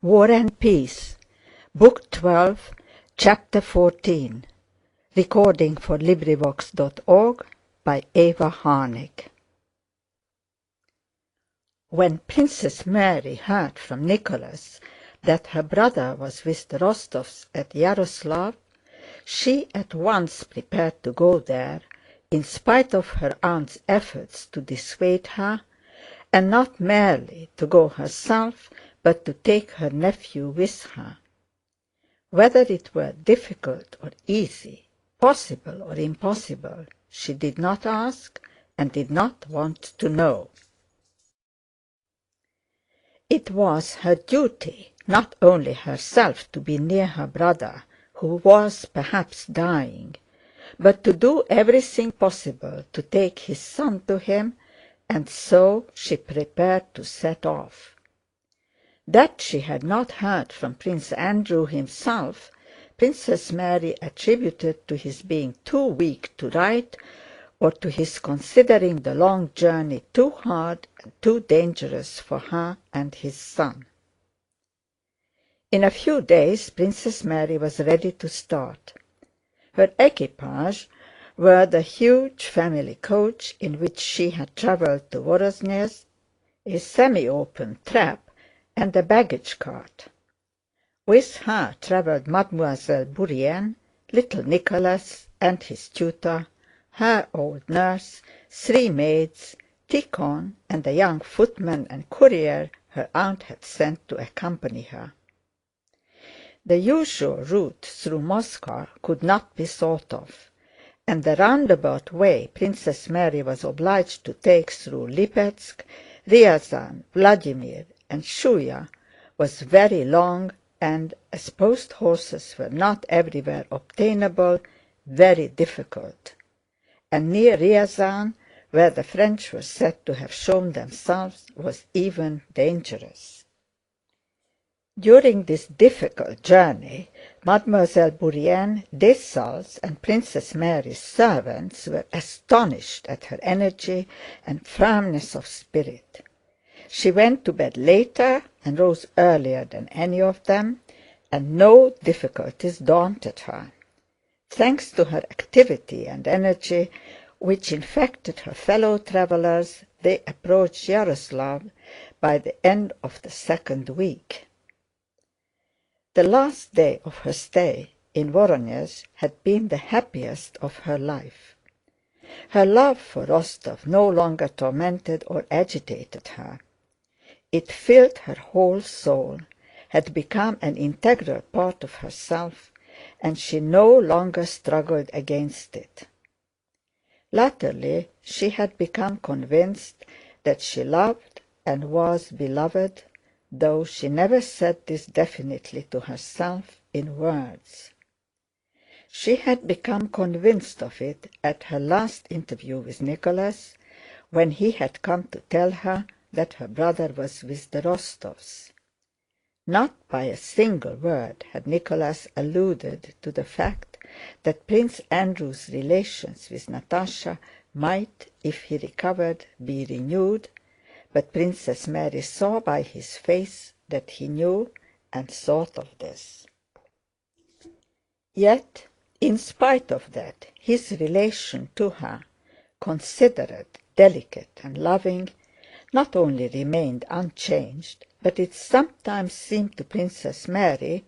War and Peace, Book 12, Chapter 14. Recording for LibriVox.org by Eva Harnick. When Princess Mary heard from Nicholas that her brother was with the Rostovs at Yaroslav, she at once prepared to go there, in spite of her aunt's efforts to dissuade her, and not merely to go herself, but to take her nephew with her. Whether it were difficult or easy, possible or impossible, she did not ask and did not want to know. It was her duty not only herself to be near her brother, who was perhaps dying, but to do everything possible to take his son to him, and so she prepared to set off. That she had not heard from Prince Andrew himself, Princess Mary attributed to his being too weak to write, or to his considering the long journey too hard and too dangerous for her and his son. In a few days Princess Mary was ready to start. Her equipage were the huge family coach in which she had travelled to Voronezh, a semi-open trap, and a baggage cart. With her travelled Mademoiselle Bourienne, little Nicholas and his tutor, her old nurse, 3 maids, Tikhon, and a young footman and courier her aunt had sent to accompany her. The usual route through Moscow could not be thought of, and the roundabout way Princess Mary was obliged to take through Lipetsk, Ryazan, Vladimir, and Shuya was very long, and, as post horses were not everywhere obtainable, very difficult, and near Ryazan, where the French were said to have shown themselves, was even dangerous. During this difficult journey, Mademoiselle Bourienne, Dessalles, and Princess Mary's servants were astonished at her energy and firmness of spirit. She went to bed later and rose earlier than any of them, and no difficulties daunted her. Thanks to her activity and energy, which infected her fellow travelers, they approached Yaroslav by the end of the 2nd week. The last day of her stay in Voronezh had been the happiest of her life. Her love for Rostov no longer tormented or agitated her. It filled her whole soul, had become an integral part of herself, and she no longer struggled against it. Latterly she had become convinced that she loved and was beloved, though she never said this definitely to herself in words. She had become convinced of it at her last interview with Nicholas, when he had come to tell her that her brother was with the Rostovs. Not by a single word had Nicholas alluded to the fact that Prince Andrew's relations with Natásha might, if he recovered, be renewed, but Princess Mary saw by his face that he knew and thought of this. Yet, in spite of that, his relation to her, considerate, delicate, and loving, not only remained unchanged, but it sometimes seemed to Princess Mary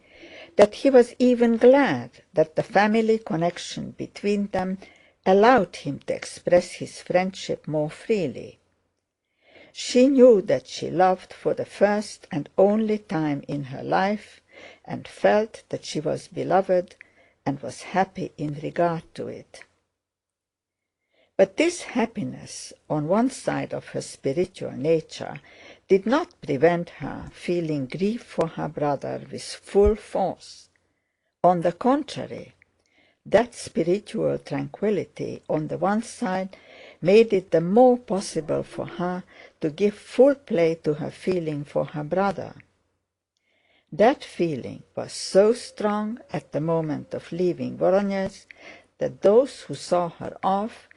that he was even glad that the family connection between them allowed him to express his friendship more freely. She knew that she loved for the first and only time in her life, and felt that she was beloved and was happy in regard to it. But this happiness on one side of her spiritual nature did not prevent her feeling grief for her brother with full force. On the contrary, that spiritual tranquility on the one side made it the more possible for her to give full play to her feeling for her brother. That feeling was so strong at the moment of leaving Voronezh that those who saw her off,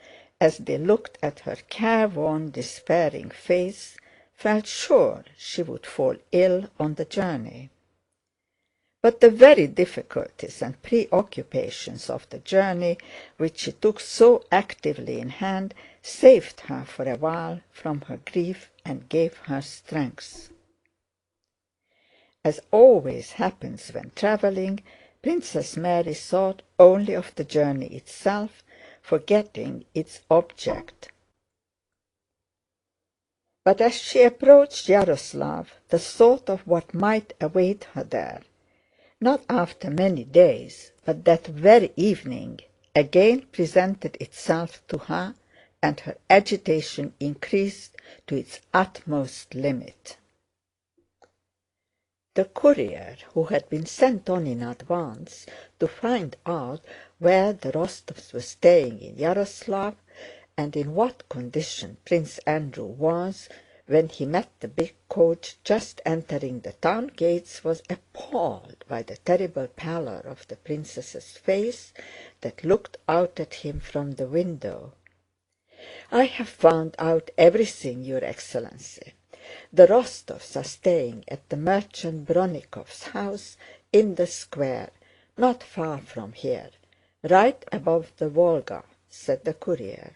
as they looked at her careworn, despairing face, felt sure she would fall ill on the journey. But the very difficulties and preoccupations of the journey, which she took so actively in hand, saved her for a while from her grief and gave her strength. As always happens when travelling, Princess Mary thought only of the journey itself, forgetting its object. But as she approached Yaroslav, the thought of what might await her there, not after many days, but that very evening, again presented itself to her, and her agitation increased to its utmost limit. The courier, who had been sent on in advance to find out where the Rostóvs were staying in Yaroslav, and in what condition Prince Andrew was when he met the big coach just entering the town gates, was appalled by the terrible pallor of the princess's face that looked out at him from the window. "I have found out everything, your Excellency. The Rostóvs are staying at the merchant Bronnikov's house in the square, not far from here, right above the Volga," said the courier.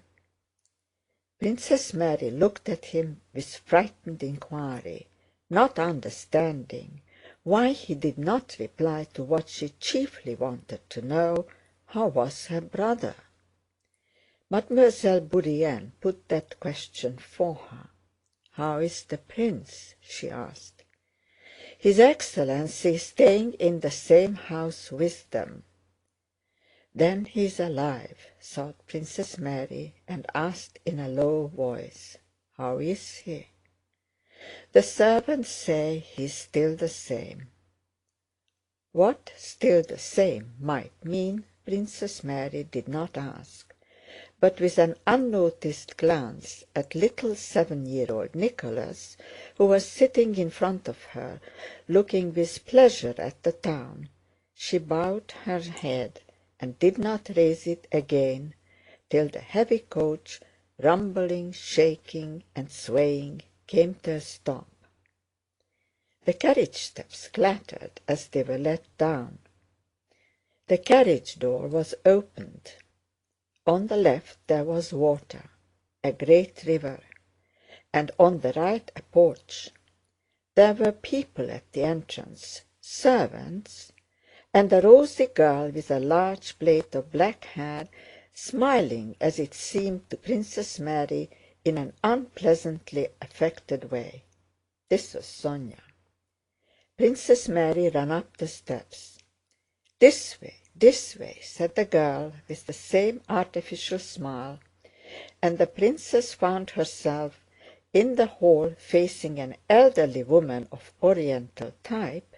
Princess Mary looked at him with frightened inquiry, not understanding why he did not reply to what she chiefly wanted to know: how was her brother? Mademoiselle Bourienne put that question for her. "How is the prince?" she asked. "His Excellency is staying in the same house with them." "Then he is alive," thought Princess Mary, and asked in a low voice, "How is he?" "The servants say he is still the same." What "still the same" might mean, Princess Mary did not ask, but with an unnoticed glance at little 7-year-old Nicholas, who was sitting in front of her, looking with pleasure at the town, she bowed her head and did not raise it again till the heavy coach, rumbling, shaking, and swaying, came to a stop. The carriage steps clattered as they were let down. The carriage door was opened. On the left there was water, a great river, and on the right a porch. There were people at the entrance, servants, and a rosy girl with a large plait of black hair, smiling as it seemed to Princess Mary in an unpleasantly affected way. This was Sónya. Princess Mary ran up the steps. This way," said the girl with the same artificial smile, and the princess found herself in the hall facing an elderly woman of Oriental type,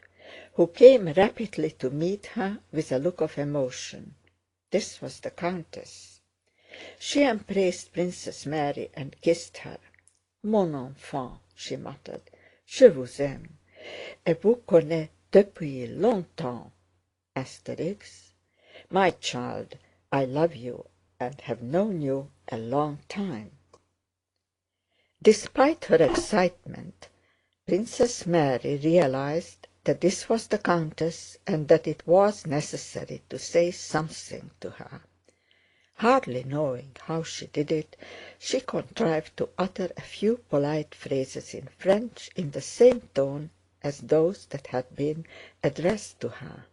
who came rapidly to meet her with a look of emotion. This was the countess. She embraced Princess Mary and kissed her. "Mon enfant," she muttered, "je vous aime, et vous connais depuis longtemps. Asterix. My child, I love you and have known you a long time." Despite her excitement, Princess Mary realized that this was the countess and that it was necessary to say something to her. Hardly knowing how she did it, she contrived to utter a few polite phrases in French in the same tone as those that had been addressed to her,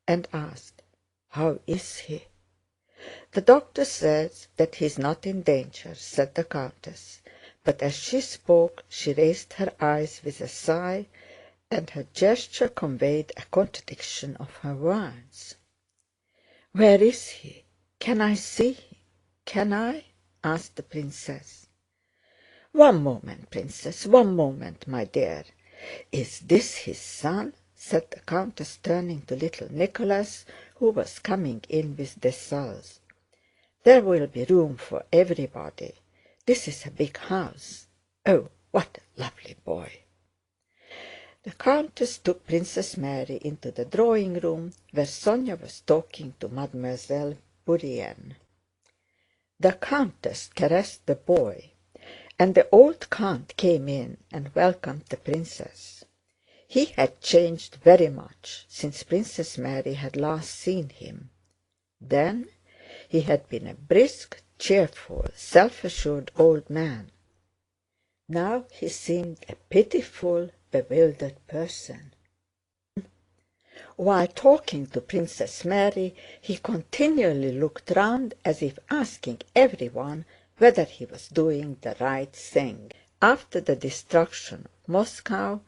and asked, "How is he?" "The doctor says that he is not in danger," said the countess, but as she spoke she raised her eyes with a sigh, and her gesture conveyed a contradiction of her words. "Where is he? Can I see him? Can I?" asked the princess. "One moment, Princess, one moment, my dear. Is this his son?" said the countess, turning to little Nicholas, who was coming in with Dessalles. "There will be room for everybody. This is a big house. Oh, what a lovely boy!" The countess took Princess Mary into the drawing-room, where Sónya was talking to Mademoiselle Bourienne. The countess caressed the boy, and the old count came in and welcomed the princess. He had changed very much since Princess Mary had last seen him. Then he had been a brisk, cheerful, self-assured old man. Now he seemed a pitiful, bewildered person. While talking to Princess Mary, he continually looked round as if asking everyone whether he was doing the right thing. After the destruction of Moscow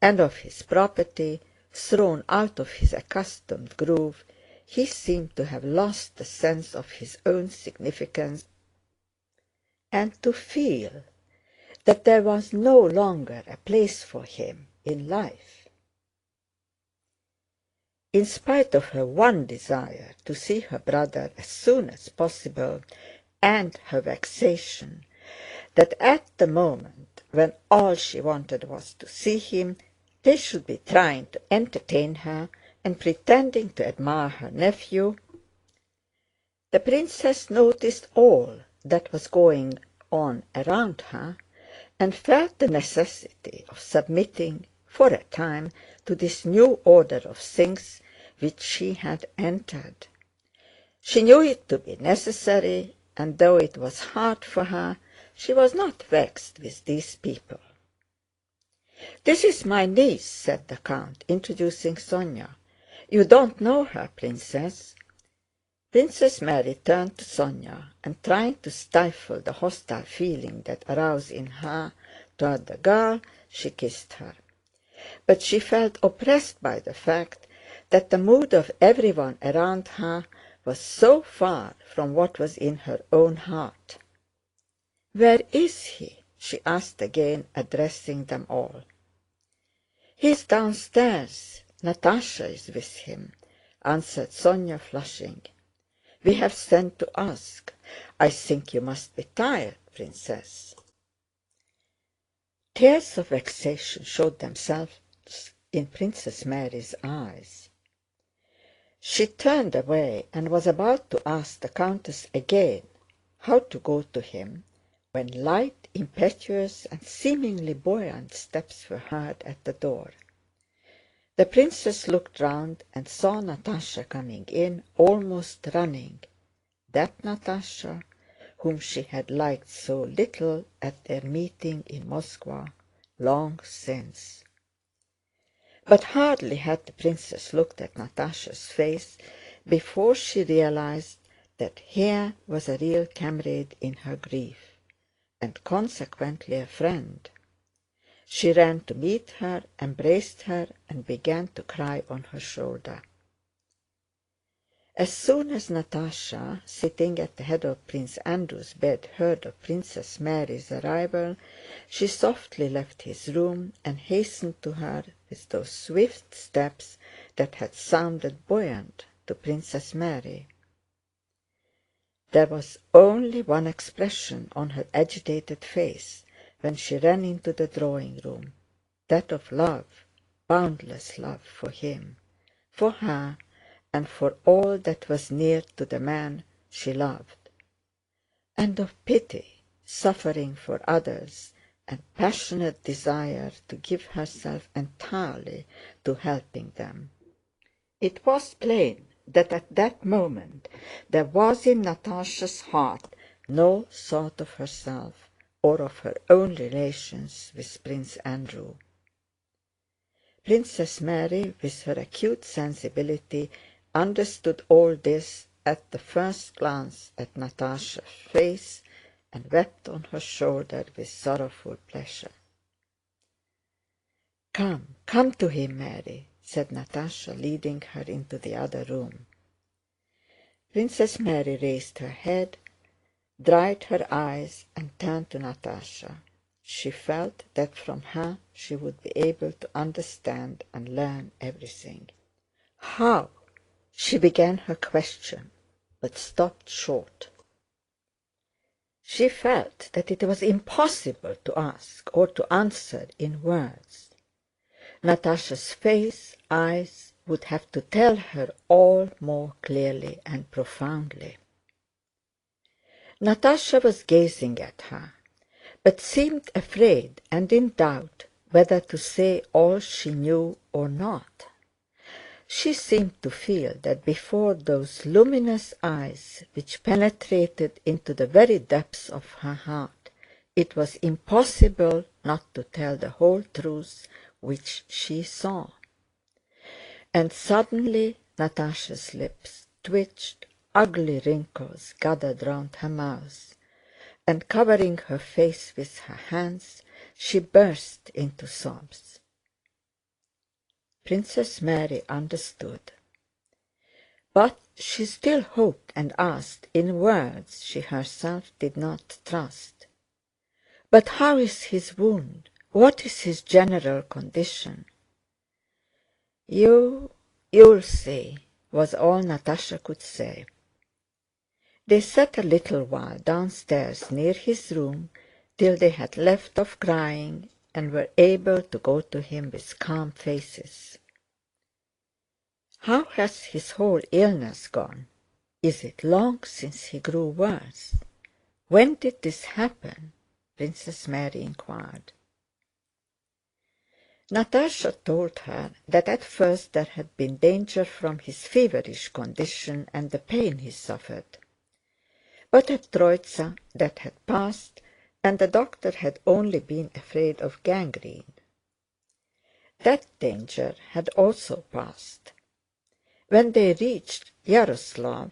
and of his property, thrown out of his accustomed groove, he seemed to have lost the sense of his own significance and to feel that there was no longer a place for him in life. In spite of her one desire to see her brother as soon as possible, and her vexation that at the moment when all she wanted was to see him, they should be trying to entertain her and pretending to admire her nephew, the princess noticed all that was going on around her, and felt the necessity of submitting for a time to this new order of things which she had entered. She knew it to be necessary, and though it was hard for her, she was not vexed with these people. "This is my niece," said the count, introducing Sónya. "You don't know her, Princess." Princess Mary turned to Sónya, and trying to stifle the hostile feeling that aroused in her toward the girl, she kissed her. But she felt oppressed by the fact that the mood of everyone around her was so far from what was in her own heart. "Where is he?" she asked again, addressing them all. "He is downstairs. Natásha is with him," answered Sónya, flushing. "We have sent to ask. I think you must be tired, Princess." Tears of vexation showed themselves in Princess Mary's eyes. She turned away and was about to ask the countess again how to go to him, when light, impetuous, and seemingly buoyant steps were heard at the door. The princess looked round and saw Natásha coming in, almost running, that Natásha whom she had liked so little at their meeting in Moscow long since. But hardly had the princess looked at Natásha's face before she realized that here was a real comrade in her grief, and consequently a friend. She ran to meet her, embraced her, and began to cry on her shoulder. As soon as Natásha, sitting at the head of Prince Andrew's bed, heard of Princess Mary's arrival, she softly left his room and hastened to her with those swift steps that had sounded buoyant to Princess Mary. There was only one expression on her agitated face when she ran into the drawing-room, that of love, boundless love for him, for her, and for all that was near to the man she loved, and of pity, suffering for others, and passionate desire to give herself entirely to helping them. It was plain that at that moment there was in Natásha's heart no thought of herself or of her own relations with Prince Andrew. Princess Mary, with her acute sensibility, understood all this at the first glance at Natásha's face, and wept on her shoulder with sorrowful pleasure. "Come, come to him, Mary," said Natásha, leading her into the other room. Princess Mary raised her head, dried her eyes, and turned to Natásha. She felt that from her she would be able to understand and learn everything. "How?" She began her question, but stopped short. She felt that it was impossible to ask or to answer in words. Natásha's face, eyes would have to tell her all more clearly and profoundly. Natásha was gazing at her, but seemed afraid and in doubt whether to say all she knew or not. She seemed to feel that before those luminous eyes which penetrated into the very depths of her heart, it was impossible not to tell the whole truth which she saw. And suddenly Natásha's lips twitched, ugly wrinkles gathered round her mouth, and covering her face with her hands, she burst into sobs. Princess Mary understood, but she still hoped and asked in words she herself did not trust. "But how is his wound? What is his general condition?" You'll see," was all Natásha could say. They sat a little while downstairs near his room till they had left off crying and were able to go to him with calm faces. "How has his whole illness gone? Is it long since he grew worse? When did this happen?" Princess Mary inquired. Natásha told her that at first there had been danger from his feverish condition and the pain he suffered. But at Troitsa that had passed, and the doctor had only been afraid of gangrene. That danger had also passed. When they reached Yaroslav,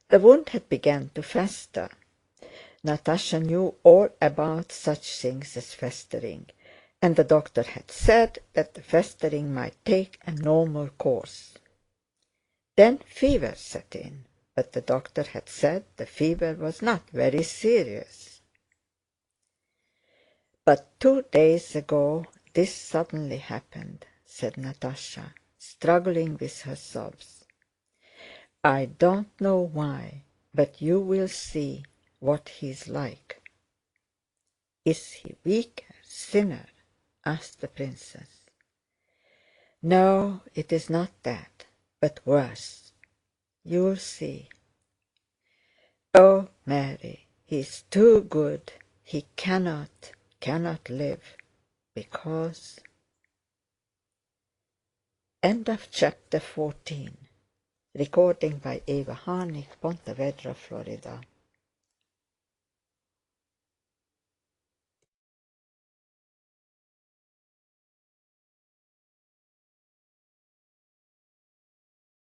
the wound had begun to fester. Natásha knew all about such things as festering, and the doctor had said that the festering might take a normal course. Then fever set in, but the doctor had said the fever was not very serious. "But 2 days ago this suddenly happened," said Natásha, struggling with her sobs. "I don't know why, but you will see what he is like." "Is he weaker, thinner?" asked the princess. "No, it is not that, but worse. You'll see. Oh, Mary, he is too good. He cannot live, because..." End of chapter 14. Recording by Eva Harnik, Pontevedra, Florida.